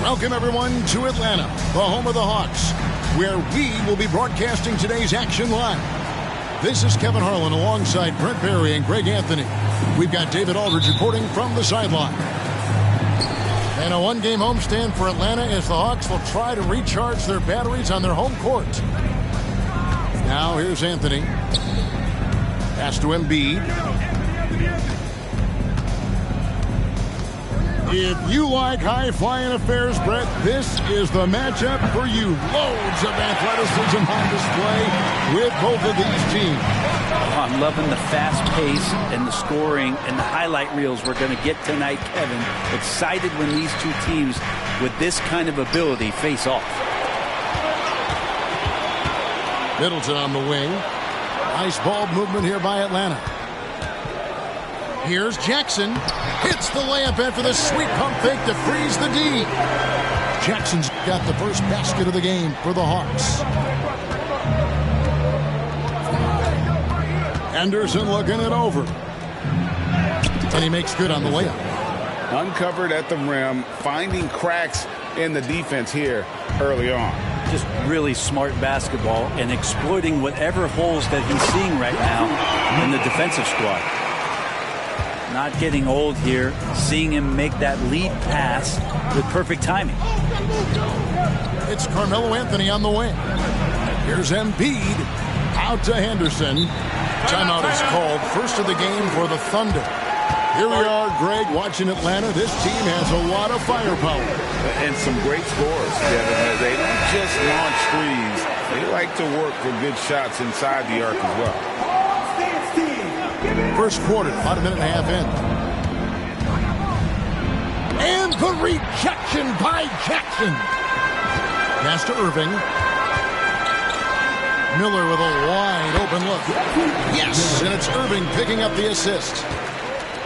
Welcome, everyone, to Atlanta, the home of the Hawks, where we will be broadcasting today's action live. This is Kevin Harlan alongside Brent Barry and Greg Anthony. We've got David Aldridge reporting from the sideline. And a one-game homestand for Atlanta as the Hawks will try to recharge their batteries on their home court. Now here's Anthony. Pass to Embiid. If you like high-flying affairs, Brett, this is the matchup for you. Loads of athleticism on display with both of these teams. I'm loving the fast pace and the scoring and the highlight reels we're going to get tonight, Kevin. Excited when these two teams with this kind of ability face off. Middleton on the wing. Nice ball movement here by Atlanta. Here's Jackson. Hits the layup after the sweet pump fake to freeze the D. Jackson's got the first basket of the game for the Hawks. Anderson looking it over. And he makes good on the layup. Uncovered at the rim, finding cracks in the defense here early on. Just really smart basketball and exploiting whatever holes that he's seeing right now in the defensive squad. Not getting old here, seeing him make that lead pass with perfect timing. It's Carmelo Anthony on the wing. Here's Embiid out to Henderson. Timeout is called. First of the game for the Thunder. Here we are, Greg, watching Atlanta. This team has a lot of firepower. And some great scores, Kevin. They don't just launch threes. They like to work for good shots inside the arc as well. First quarter, about a minute and a half in. And the rejection by Jackson. Pass to Irving. Miller with a wide open look. Yes, and it's Irving picking up the assist.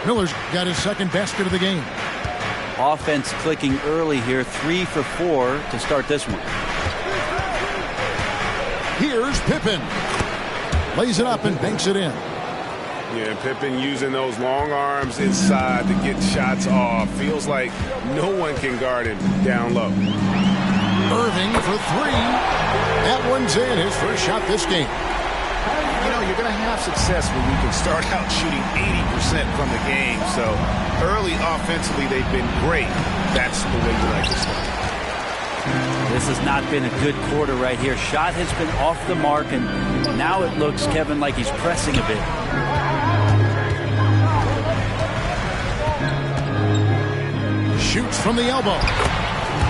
Miller's got his second basket of the game. Offense clicking early here, 3 for 4 to start this one. Here's Pippen. Lays it up and banks it in. Yeah, Pippen using those long arms inside to get shots off. Feels like no one can guard him down low. Irving for 3. That one's in. His first shot this game. You know, you're going to have success when you can start out shooting 80% from the game. So early offensively, they've been great. That's the way you like to start. This has not been a good quarter right here. Shot has been off the mark, and now it looks, Kevin, like he's pressing a bit. Shoots from the elbow.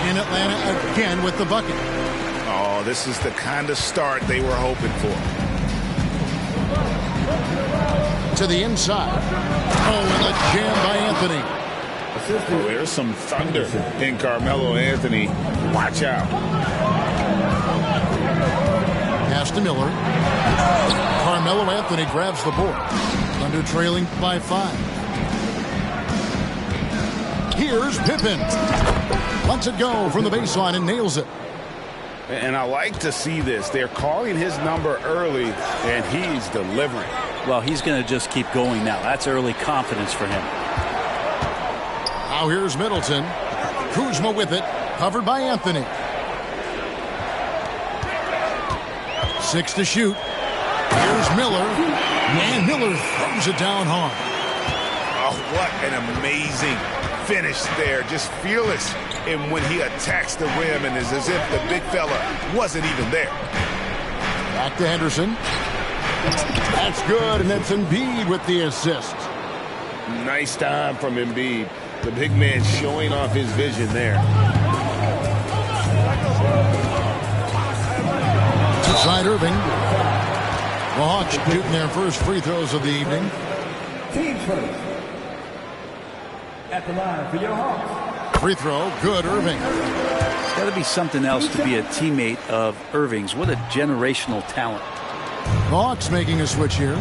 In Atlanta again with the bucket. Oh, this is the kind of start they were hoping for. To the inside. Oh, and a jam by Anthony. There's some thunder in Carmelo Anthony. Watch out. Pass to Miller. Carmelo Anthony grabs the board. Thunder trailing by 5. Here's Pippen. Lets it go from the baseline and nails it. And I like to see this. They're calling his number early, and he's delivering. Well, he's going to just keep going now. That's early confidence for him. Now here's Middleton. Kuzma with it. Covered by Anthony. 6 to shoot. Here's Miller. And Miller throws it down hard. Oh, what an amazing finish there. Just fearless. And when he attacks the rim, and it's as if the big fella wasn't even there. Back to Henderson. That's good, and that's Embiid with the assist. Nice time from Embiid. The big man showing off his vision there. Inside Irving. The Hawks shooting their first free throws of the evening. Team first. At the line for your Hawks. Free throw, good, Irving. Got to be something else to be a teammate of Irving's. What a generational talent. The Hawks making a switch here.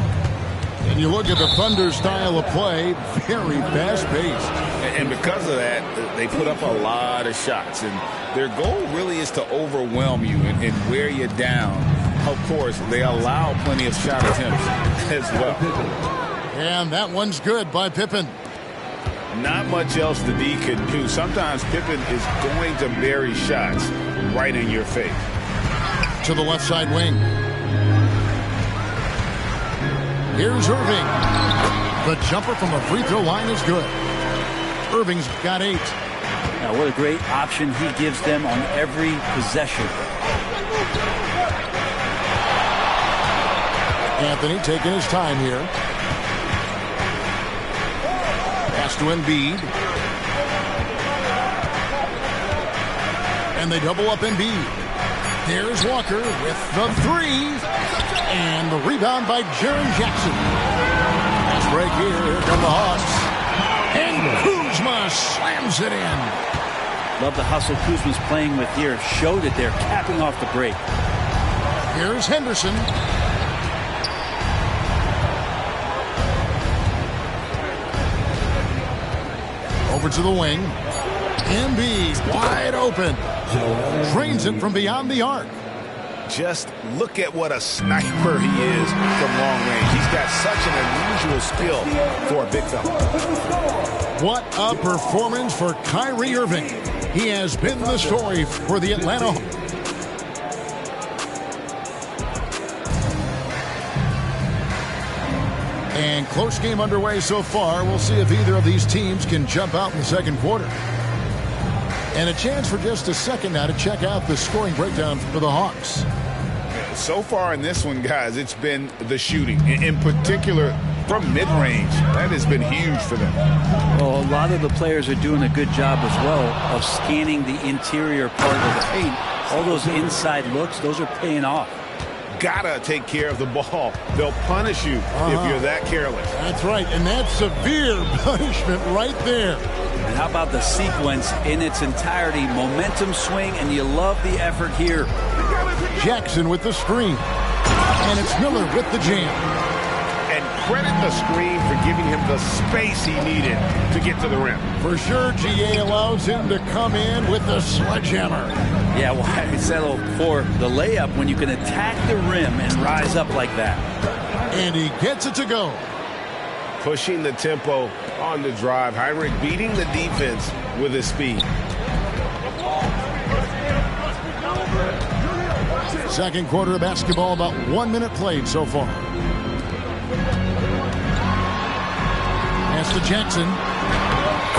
And you look at the Thunder style of play, very fast-paced. And because of that, they put up a lot of shots. And their goal really is to overwhelm you and wear you down. Of course, they allow plenty of shot attempts as well. And that one's good by Pippen. Not much else the D can do. Sometimes Pippen is going to bury shots right in your face. To the left side wing. Here's Irving. The jumper from the free throw line is good. Irving's got 8. Now, what a great option he gives them on every possession. Anthony taking his time here. Pass to Embiid. And they double up Embiid. There's Walker with the 3. And the rebound by Jaren Jackson. Fast break here. Here come the Hawks. And Kuzma slams it in. Love the hustle Kuzma's playing with here. Showed it there, capping off the break. Here's Henderson. Over to the wing. Embiid wide open. Drains it from beyond the arc. Just look at what a sniper he is from long range. He's got such an unusual skill for a big fella. What a performance for Kyrie Irving. He has been the story for the Atlanta Hawks. And close game underway so far. We'll see if either of these teams can jump out in the second quarter. And a chance for just a second now to check out the scoring breakdown for the Hawks. So far in this one, guys, it's been the shooting. In particular, from mid-range. That has been huge for them. Well, a lot of the players are doing a good job as well of scanning the interior part of the paint. All those inside looks, those are paying off. Gotta take care of the ball. They'll punish you if you're that careless. That's right, and that's severe punishment right there. And how about the sequence in its entirety? Momentum swing, and you love the effort here. Jackson with the screen. And it's Miller with the jam. And credit the screen for giving him the space he needed to get to the rim. For sure, GA allows him to come in with the sledgehammer. Yeah, why settle for the layup when you can attack the rim and rise up like that? And he gets it to go. Pushing the tempo on the drive. Heinrich beating the defense with his speed. Second quarter of basketball, about 1 minute played so far. Pass to Jackson.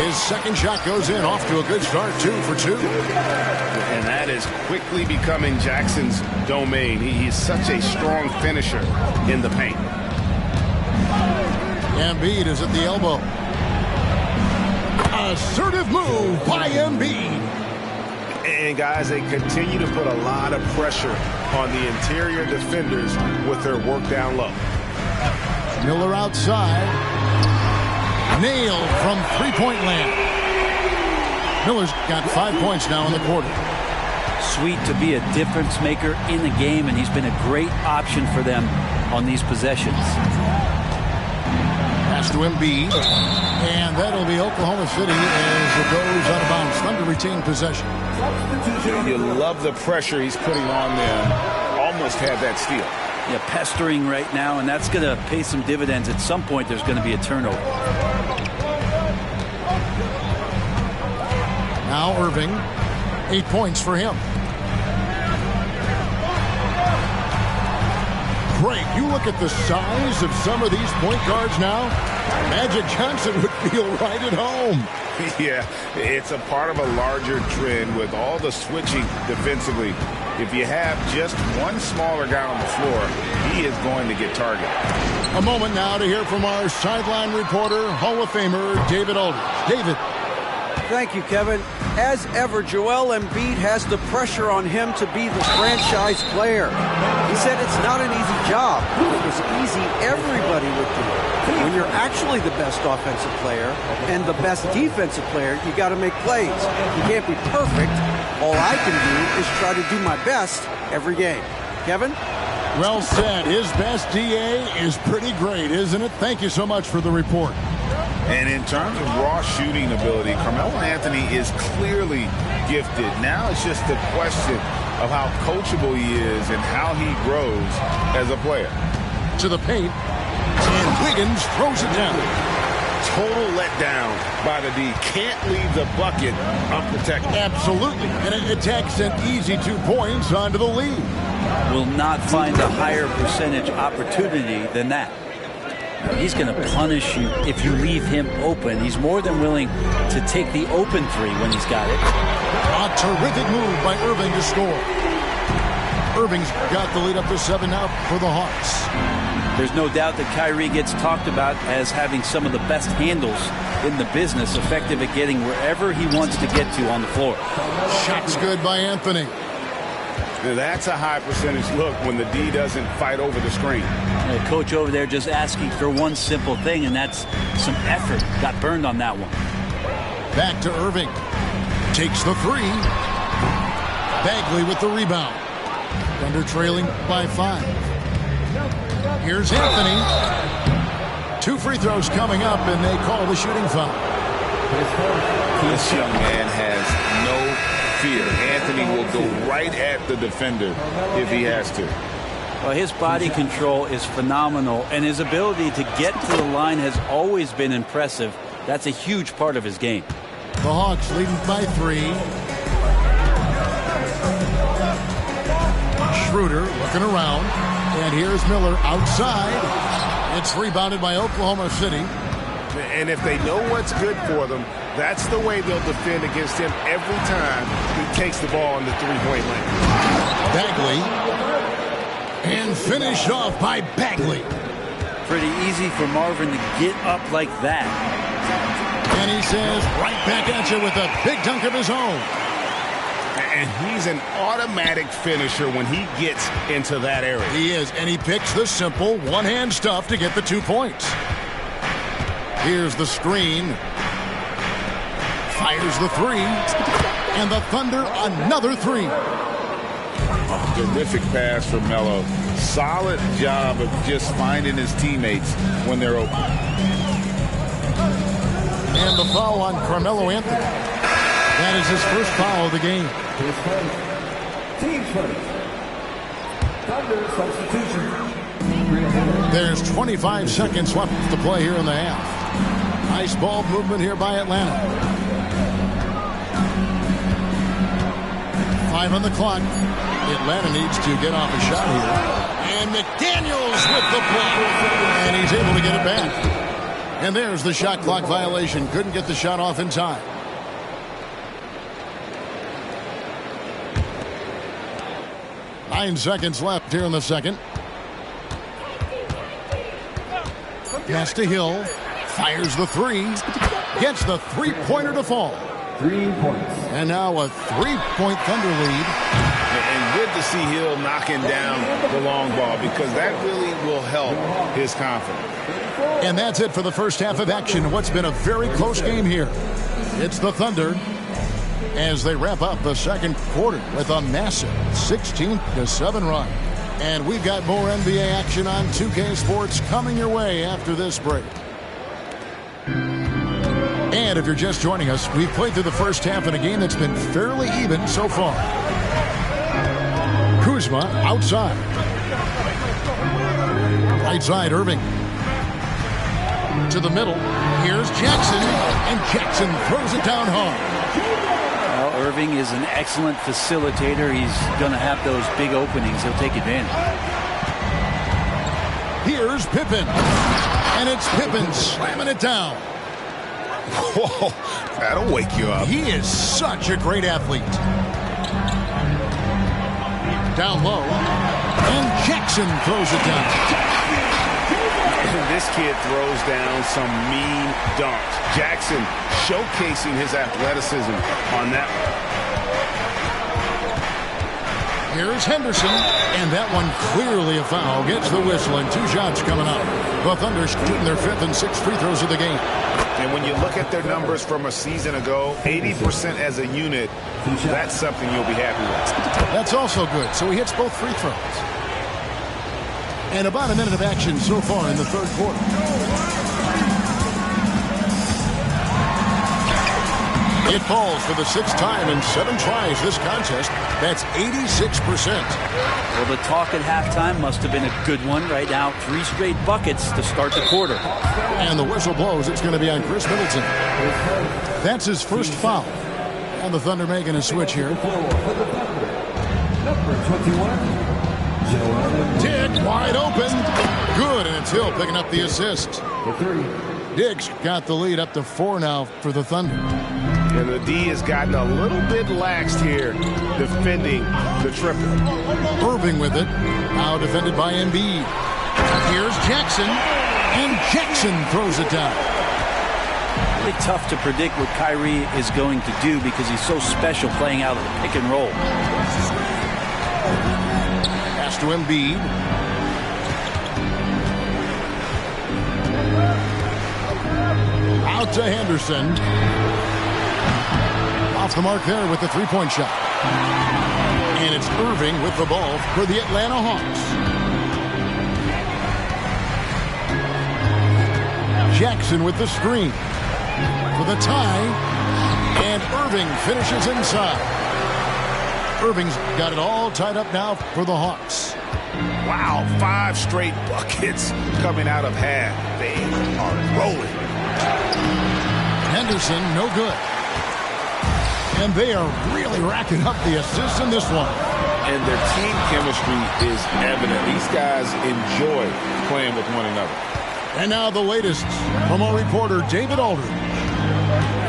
His second shot goes in, off to a good start, 2 for 2. And that is quickly becoming Jackson's domain. He's such a strong finisher in the paint. Embiid is at the elbow. Assertive move by Embiid. And guys, they continue to put a lot of pressure on the interior defenders with their work down low. Miller outside. Nailed from three-point land. Miller's got 5 points now in the quarter. Sweet to be a difference maker in the game, and he's been a great option for them on these possessions. Pass to Embiid. And that'll be Oklahoma City as it goes out of bounds. Thunder retain possession. You love the pressure he's putting on them. Almost had that steal. Yeah, pestering right now, and that's going to pay some dividends. At some point, there's going to be a turnover. Now Irving, 8 points for him. Greg, you look at the size of some of these point guards now. Magic Johnson would feel right at home. Yeah, it's a part of a larger trend with all the switching defensively. If you have just one smaller guy on the floor, he is going to get targeted. A moment now to hear from our sideline reporter, Hall of Famer David Aldridge. David. Thank you, Kevin. As ever, Joel Embiid has the pressure on him to be the franchise player. He said it's not an easy job. If it was easy, everybody would do it. When you're actually the best offensive player and the best defensive player, you got to make plays. You can't be perfect. All I can do is try to do my best every game. Kevin? Well said. His best DA is pretty great, isn't it? Thank you so much for the report. And in terms of raw shooting ability, Carmelo Anthony is clearly gifted. Now it's just a question of how coachable he is and how he grows as a player. To the paint, and Wiggins throws it down. Total letdown by the D. Can't leave the bucket unprotected. Absolutely. And it takes an easy 2 points onto the lead. Will not find a higher percentage opportunity than that. He's going to punish you if you leave him open. He's more than willing to take the open three when he's got it. A terrific move by Irving to score. Irving's got the lead up to 7 now for the Hawks. There's no doubt that Kyrie gets talked about as having some of the best handles in the business, effective at getting wherever he wants to get to on the floor. Shot's good by Anthony. That's a high percentage look when the D doesn't fight over the screen. The coach over there just asking for one simple thing, and that's some effort. Got burned on that one. Back to Irving. Takes the three. Bagley with the rebound. Thunder trailing by 5. Here's Anthony. 2 free throws coming up, and they call the shooting foul. This young man has no fear. Anthony will go right at the defender if he has to. Well, his body control is phenomenal, and his ability to get to the line has always been impressive. That's a huge part of his game. The Hawks leading by 3. Schroeder looking around, and here's Miller outside. It's rebounded by Oklahoma City. And if they know what's good for them, that's the way they'll defend against him every time he takes the ball in the three-point lane. Bagley. And finished off by Bagley. Pretty easy for Marvin to get up like that. And he says right back at you with a big dunk of his own. And he's an automatic finisher when he gets into that area. He is, and he picks the simple one-hand stuff to get the 2 points. Here's the screen. Fires the three. And the Thunder another 3. Terrific pass from Melo. Solid job of just finding his teammates when they're open. And the foul on Carmelo Anthony. That is his first foul of the game. His first. Team first. Thunder substitution. There's 25 seconds left to play here in the half. Nice ball movement here by Atlanta. 5 on the clock. Atlanta needs to get off a shot here. And McDaniels with the block. And he's able to get it back. And there's the shot clock violation. Couldn't get the shot off in time. Nine seconds left here in the second. Pass to Hill. Fires the three. Gets the three-pointer to fall. 3 points. And now a 3-point Thunder lead. And good to see Hill knocking down the long ball because that really will help his confidence. And that's it for the first half of action. What's been a very close game here. It's the Thunder as they wrap up the second quarter with a massive 16-7 run. And we've got more NBA action on 2K Sports coming your way after this break. And if you're just joining us, we've played through the first half in a game that's been fairly even so far. Kuzma outside. Right side, Irving. To the middle. Here's Jackson. And Jackson throws it down hard. Well, Irving is an excellent facilitator. He's going to have those big openings. He'll take advantage. Here's Pippen. And it's Pippen slamming it down. Whoa, that'll wake you up. He is such a great athlete. Down low. And Jackson throws it down. This kid throws down some mean dunks. Jackson showcasing his athleticism on that one. Here's Henderson, and that one clearly a foul. Gets the whistle, and 2 shots coming up. The Thunder shooting their 5th and 6th free throws of the game. And when you look at their numbers from a season ago, 80% as a unit, that's something you'll be happy with. That's also good, so he hits both free throws. And about a minute of action so far in the third quarter. It falls for the 6th time in 7 tries this contest. That's 86%. Well, the talk at halftime must have been a good one. Right now, 3 straight buckets to start the quarter. And the whistle blows. It's going to be on Chris Middleton. That's his first foul. And the Thunder making a switch here. Number 21, Joel. Dick wide open. Good, and it's Hill picking up the assist. For 3. Dick's got the lead up to 4 now for the Thunder. And the D has gotten a little bit laxed here defending the triple. Irving with it. Now defended by Embiid. Here's Jackson. And Jackson throws it down. Really tough to predict what Kyrie is going to do because he's so special playing out of the pick and roll. Pass to Embiid. Out to Henderson. Off the mark there with the three-point shot. And it's Irving with the ball for the Atlanta Hawks. Jackson with the screen for the tie. And Irving finishes inside. Irving's got it all tied up now for the Hawks. Wow, 5 straight buckets coming out of half. They are rolling. Henderson, no good. And they are really racking up the assists in this one. And their team chemistry is evident. These guys enjoy playing with one another. And now the latest from our reporter, David Aldridge.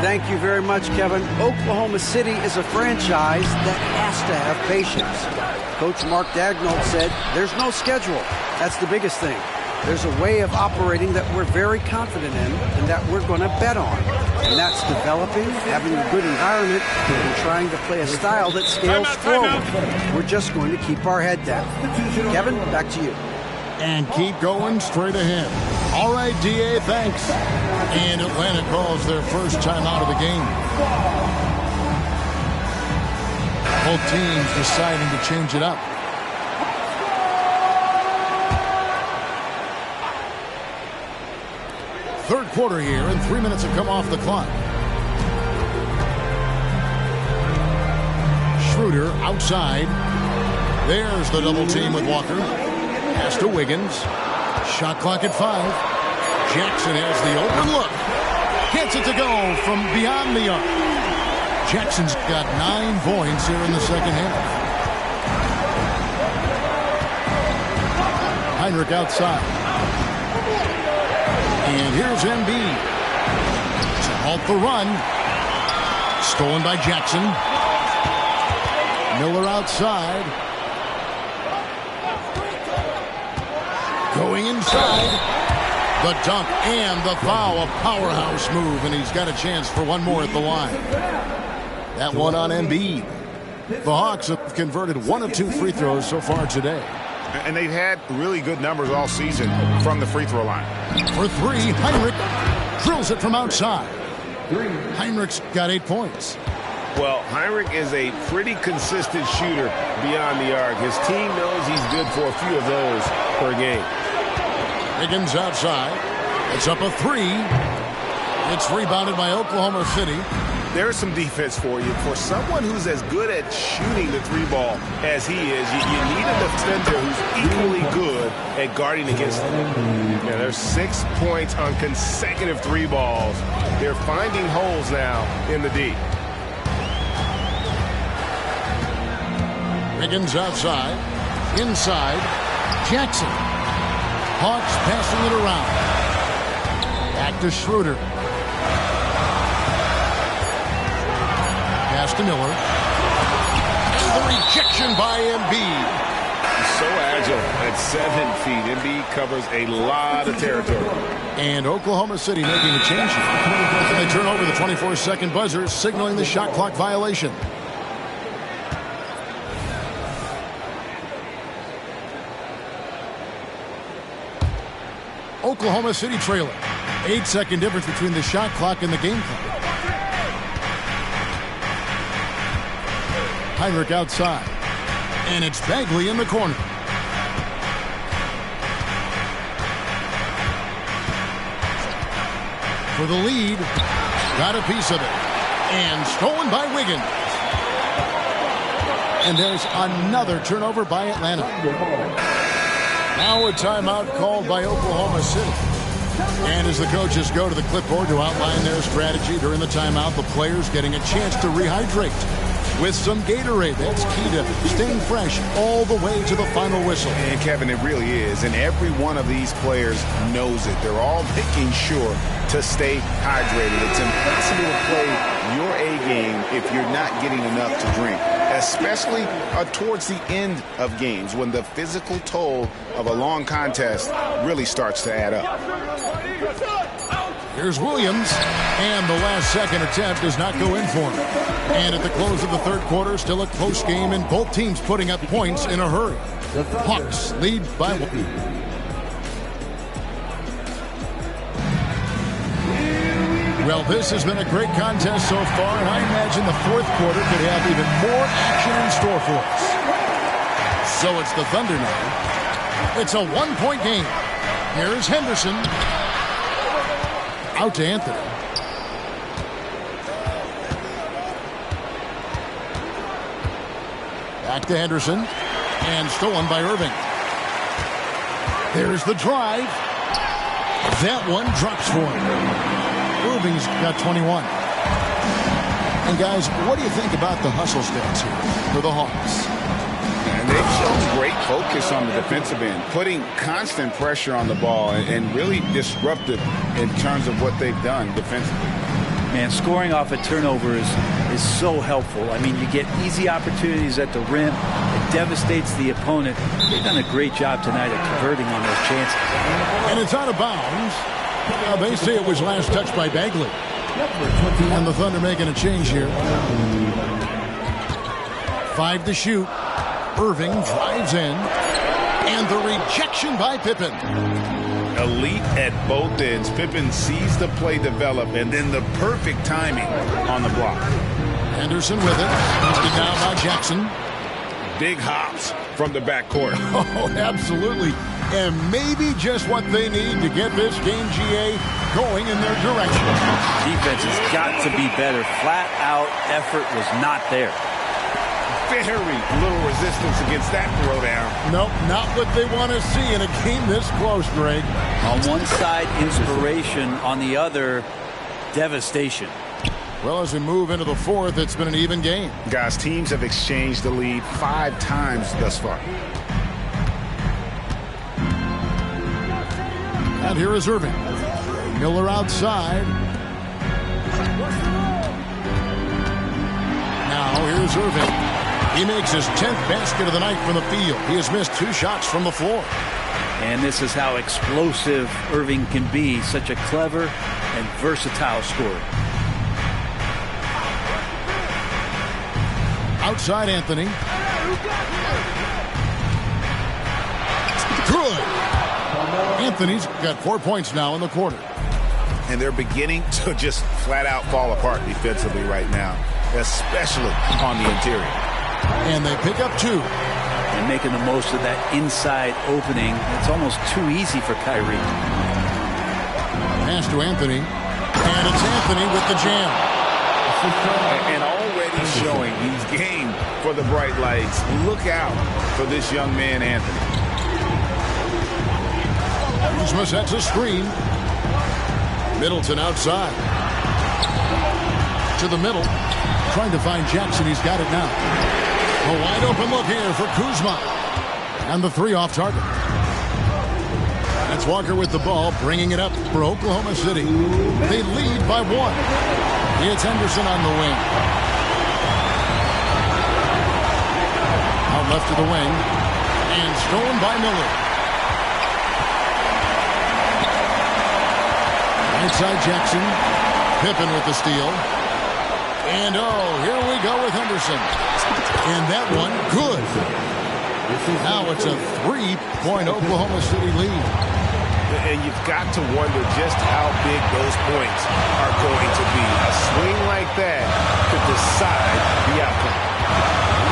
Thank you very much, Kevin. Oklahoma City is a franchise that has to have patience. Coach Mark Daigneault said there's no schedule. That's the biggest thing. There's a way of operating that we're very confident in and that we're going to bet on. And that's developing, having a good environment, and trying to play a style that scales forward. We're just going to keep our head down. Kevin, back to you. And keep going straight ahead. All right, D.A., thanks. And Atlanta calls their first time out of the game. Both teams deciding to change it up. Third quarter here, and 3 minutes have come off the clock. Schroeder outside. There's the double team with Walker. Pass to Wiggins. Shot clock at 5. Jackson has the open look. Gets it to go from beyond the arc. Jackson's got 9 points here in the second half. Heinrich outside. And here's Embiid. To halt the run. Stolen by Jackson. Miller outside. Going inside. The dunk and the foul. A powerhouse move, and he's got a chance for one more at the line. That one on Embiid. The Hawks have converted 1 of 2 free throws so far today. And they've had really good numbers all season from the free throw line. For 3, Heinrich drills it from outside. Heinrich's got 8 points. Well, Heinrich is a pretty consistent shooter beyond the arc. His team knows he's good for a few of those per game. Wiggins outside. It's up a 3. It's rebounded by Oklahoma City. There's some defense for you. For someone who's as good at shooting the 3-ball as he is, you need a defender who's equally good at guarding against him. Yeah, there's 6 points on consecutive 3-balls. They're finding holes now in the D. Wiggins outside. Inside. Jackson. Hawks passing it around. Back to Schroeder. Pass to Miller. And the rejection by Embiid. He's so agile at 7 feet. Embiid covers a lot of territory. And Oklahoma City making a change here. They turn over the 24-second buzzer, signaling the shot clock violation. Oklahoma City trailing. 8-second difference between the shot clock and the game clock. Heinrich outside. And it's Bagley in the corner. for the lead. Got a piece of it. And stolen by Wiggins. And there's another turnover by Atlanta. Now a timeout called by Oklahoma City. And as the coaches go to the clipboard to outline their strategy during the timeout, the players getting a chance to rehydrate with some Gatorade. That's key to staying fresh all the way to the final whistle. And Kevin, it really is. And every one of these players knows it. They're all making sure to stay hydrated. It's impossible to play your A game if you're not getting enough to drink, especially towards the end of games when the physical toll of a long contest really starts to add up. Here's Williams, and the last second attempt does not go in for him. And at the close of the third quarter, still a close game, and both teams putting up points in a hurry. Hawks lead by 1. Well, this has been a great contest so far, and I imagine the fourth quarter could have even more action in store for us. So it's the Thunder now. It's a one-point game. Here's Henderson. Out to Anthony. Back to Henderson. And stolen by Irving. There's the drive. That one drops for him. Irving's got 21. And guys, what do you think about the hustle stats here for the Hawks? And they've shown great focus on the defensive end, putting constant pressure on the ball and really disruptive in terms of what they've done defensively. Man, scoring off a turnover is so helpful. I mean, you get easy opportunities at the rim. It devastates the opponent. They've done a great job tonight at converting on those chances. And it's out of bounds. They say it was last touched by Bagley. And the Thunder making a change here. 5 to shoot. Irving drives in. And the rejection by Pippen. Elite at both ends. Pippen sees the play develop, and then the perfect timing on the block. Henderson with it. Knocked down by Jackson. Big hops from the backcourt. Oh, absolutely. And maybe just what they need to get this game, GA, going in their direction. Defense has got to be better. Flat-out effort was not there. Very little resistance against that throwdown. Nope, not what they want to see in a game this close, Greg. On one side, inspiration. On the other, devastation. Well, as we move into the fourth, it's been an even game. Guys, teams have exchanged the lead 5 times thus far. And here is Irving. Miller outside. Now here's Irving. He makes his 10th basket of the night from the field. He has missed 2 shots from the floor. And this is how explosive Irving can be. Such a clever and versatile scorer. Outside Anthony. Good. Anthony's got 4 points now in the quarter. And they're beginning to just flat out fall apart defensively right now, especially on the interior. And they pick up 2. And making the most of that inside opening. It's almost too easy for Kyrie. Pass to Anthony. And it's Anthony with the jam. And already showing he's game for the bright lights. Look out for this young man, Anthony. Kuzma sets a screen. Middleton outside. To the middle. Trying to find Jackson. He's got it now. A wide open look here for Kuzma. And the 3 off target. That's Walker with the ball, bringing it up for Oklahoma City. They lead by 1. It's Henderson on the wing. Out left to the wing. And stolen by Miller. Right side Jackson. Pippen with the steal. And here we go with Henderson. And that one, good. Now it's a 3-point Oklahoma City lead. And you've got to wonder just how big those points are going to be. A swing like that could decide the outcome.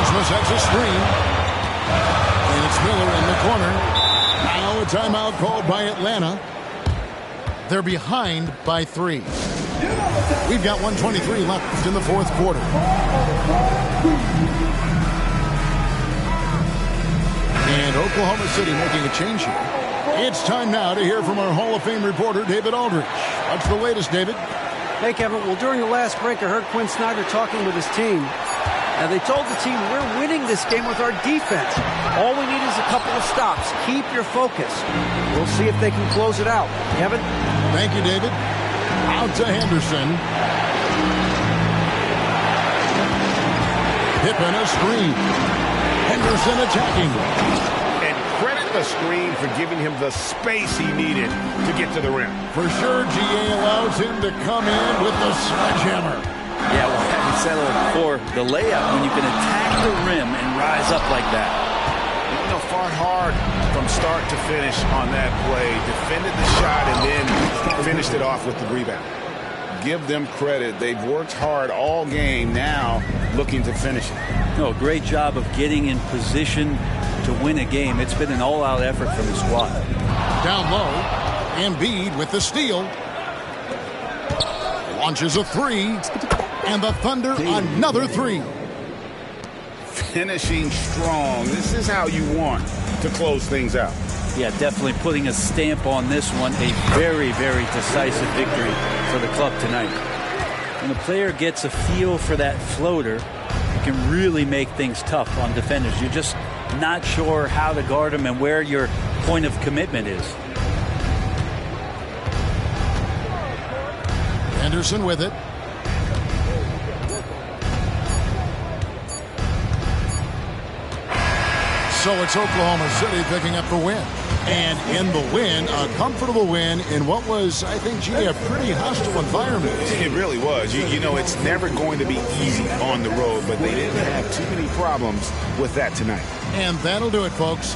Kuzma sets a screen. And it's Miller in the corner. Now a timeout called by Atlanta. They're behind by 3. We've got 1:23 left in the fourth quarter. And Oklahoma City making a change here. It's time now to hear from our Hall of Fame reporter, David Aldridge. What's the latest, David? Hey, Kevin. Well, during the last break, I heard Quinn Snyder talking with his team. And they told the team, we're winning this game with our defense. All we need is a couple of stops. Keep your focus. We'll see if they can close it out. Kevin? Thank you, David. Out to Henderson. Pippen a screen. Henderson attacking. And credit the screen for giving him the space he needed to get to the rim. For sure, GA allows him to come in with the sledgehammer. Yeah, well, having settled for the layup when you can attack the rim and rise up like that. You know, fought hard from start to finish on that play. Defended the shot and then finished it off with the rebound. Give them credit. They've worked hard all game, now looking to finish it. No, great job of getting in position to win a game. It's been an all-out effort from the squad. Down low, Embiid with the steal. Launches a 3. And the Thunder, another 3. Finishing strong. This is how you want to close things out. Yeah, definitely putting a stamp on this one. A very, very decisive victory for the club tonight. When a player gets a feel for that floater, it can really make things tough on defenders. You're just not sure how to guard them and where your point of commitment is. Henderson with it. So it's Oklahoma City picking up the win. And in the win, a comfortable win in what was, I think, a pretty hostile environment. It really was. You know, it's never going to be easy on the road, but they didn't have too many problems with that tonight. And that'll do it, folks.